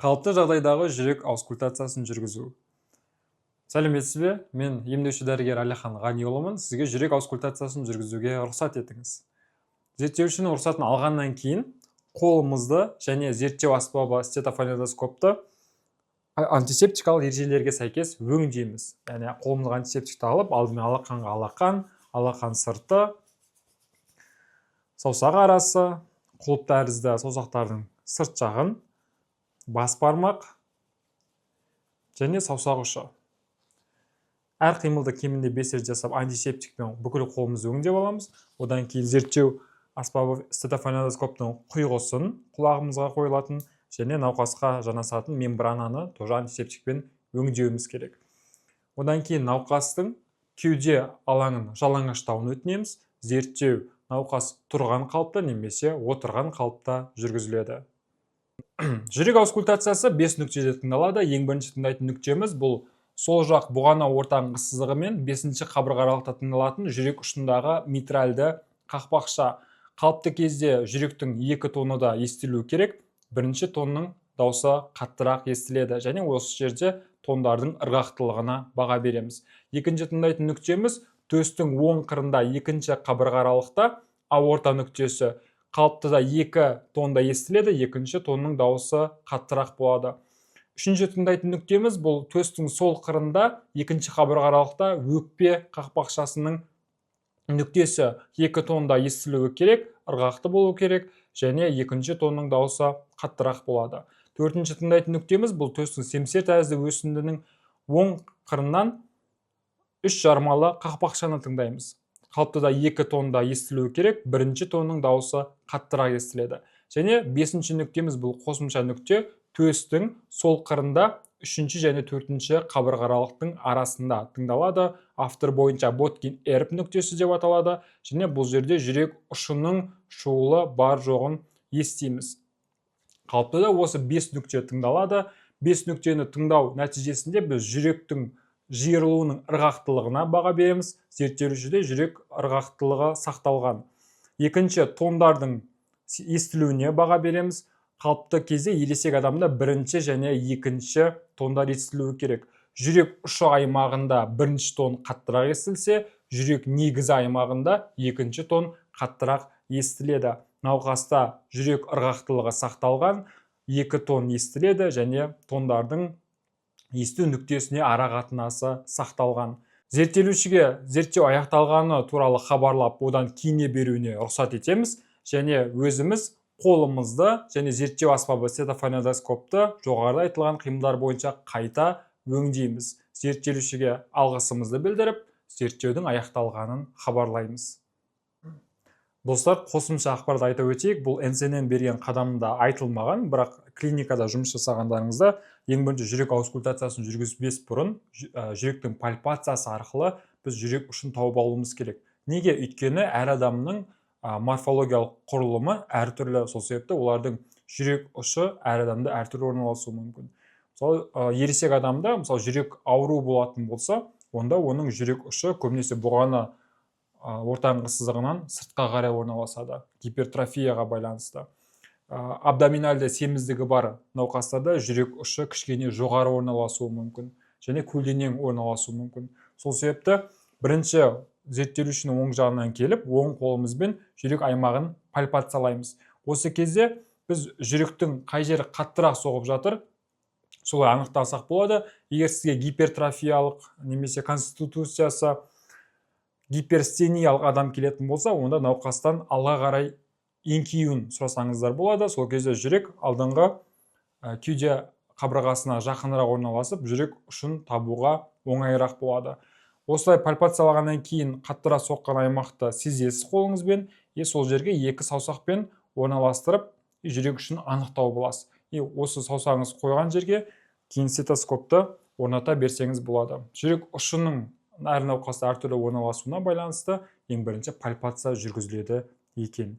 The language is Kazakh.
Қалыпты жағдайдағы жүрек аускультациясын жүргізу. Сәлеметсіз бе? Мен емдеуші дәрігер Әлихан Ғаниұлымын. Сізге жүрек аускультациясын жүргізуге рұқсат етіңіз. Зерттеушінің рұқсатын алғаннан кейін қолымызды және зерттеу аспабы стетофонендоскопты антисептикалық ережелерге сәйкес өңдейміз. Яғни қолымызға антисептикті алып, алдымен алақанға алақан сырты, саусақ арасы, құлып тәрізді саусақтардың сырт жағын, бас бармақ және саусақ ұшы. Әр қимылды кемінде 5 рет жасап антисептикпен бүкіл қолымызды өңдеп аламыз. Одан кейін зерттеу аспабы стетофонендоскоптың құйғысын құлағымызға қойылатын және науқасқа жанасатын мембрананы тоже антисептикпен өңдеуіміз керек. Одан кейін науқастың кеуде алаңын жалаңаштауын өтінеміз. Зерттеу науқас тұрған қалыпта немесе отырған қалыпта жүргізіледі. Жүрек аускультациясы 5 нүктеде тыңдалады. Ең бірінші тыңдайтын нүктеміз бұл сол жақ бұғана ортаңғы сызығы мен 5-ші қабырға аралықта тыңдалатын жүрек ұшындағы митральды қақпақша. Қалыпты кезде жүректің 2 тоны да естілуі керек. Бірінші тонның дауысы қаттырақ естіледі және осы жерде тондардың ырғақтылығына баға береміз. Екінші тыңдайтын нүктеміз төстің оң қырында 2-ші қабырға аралықта аорта нүктесі. Қалыптыда 2 тонда естіледі, 2-ші тонның дауысы қаттырақ болады. Үшінші тыңдайтын нүктеміз бұл төстің сол қырында 2-ші қабырға аралықта өкпе қақпақшасының нүктесі 2 тонда естілуі керек, ырғақты болу керек және 2-ші тонның дауысы қаттырақ болады. Төртінші тыңдайтын нүктеміз бұл төстің семсер тәрізді өсіндінің оң қырынан 3 жармалы қақпақшаны тыңдаймыз. Қалыптыда 2 тонда естілуі керек, 1-ші тонның дауысы қаттырақ естіледі. Және 5-ші нүктеміз бұл қосымша нүкте төстің сол қырында 3-ші және 4-ші қабырға аралықтың арасында тыңдалады. Автор бойынша Боткин-Эрб нүктесі деп аталады. Және бұл жерде жүрек ұшының шуылы бар жоғын естиміз. Қалыптыда осы 5 нүкте тыңдалады. 5 нүктені тыңдау нәтижесінде біз жүректің жиырылуының ырғақтылығына баға береміз. Зерттелушіде жүрек ырғақтылығы сақталған. Екінші тондардың естілуіне баға береміз. Қалыпты кезде ересек адамда 1-ші және 2-ші тондар естілуі керек. Жүрек ұшы аймағында 1-ші тон қаттырақ естілсе, жүрек негізі аймағында 2-ші тон қаттырақ естіледі. Науқаста жүрек ырғақтылығы сақталған, 2 тон естіледі және тондардың есту нүктесіне ара қатынасы сақталған. Зерттелушіге зерттеу аяқталғаны туралы хабарлап, одан киіне беруіне рұқсат етеміз және өзіміз қолымызды және зерттеу аспабы стетофонендоскопты жоғарыда айтылған қимылдар бойынша қайта өңдейміз. Зерттелушіге алғысымызды білдіріп, зерттеудің аяқталғанын хабарлаймыз. Достар, қосымша ақпарат айта өтейік, бұл NCN берген қадамында айтылмаған, бірақ клиникада жұмыс жасағандарыңызда ең бірінші жүрек аускультациясын жүргізбес бұрын жүректің пальпациясы арқылы біз жүрек ұшын тауып алуымыз керек. Неге? Өйткені әр адамның морфологиялық құрылымы әртүрлі, сол себепті олардың жүрек ұшы әр адамда әртүрлі орналасуы мүмкін. Мысалы, ересек адамда жүрек ауру болатын болса, онда оның жүрек ұшы көбінесе бұғана ортаңғы сызығынан сыртқа қарай орналасады, гипертрофияға байланысты. Абдоминальды семіздігі бар науқастарда жүрек ұшы кішкене жоғары орналасуы мүмкін және көлденең орналасуы мүмкін. Сол себепті бірінші зерттелушінің оң жағынан келіп, оң қолымызбен жүрек аймағын пальпациялаймыз. Осы кезде біз жүректің қай жері қаттырақ соғып жатыр, солай анықтасақ болады. Егер сізге гипертрофиялық немесе конституциясы гиперстениялық адам келетін болса, онда науқастан алға қарай еңкеюін сұрасаңыздар болады. Сол кезде жүрек алдыңғы кеуде қабырғасына жақынырақ орналасып, жүрек ұшын табуға оңайырақ болады. Осылай пальпациялағаннан кейін қаттырақ соққан аймақты сезесіз қолыңызбен, сол жерге 2 саусақпен орналастырып, жүрек ұшын анықтау боласыз. Осы саусағыңыз қойған жерге кейін стетоскопты орната берсеңіз болады. Жүрек ұшының әр науқаста әртүрлі орналасуына байланысты ең бірінші пальпация жүргізіледі екен.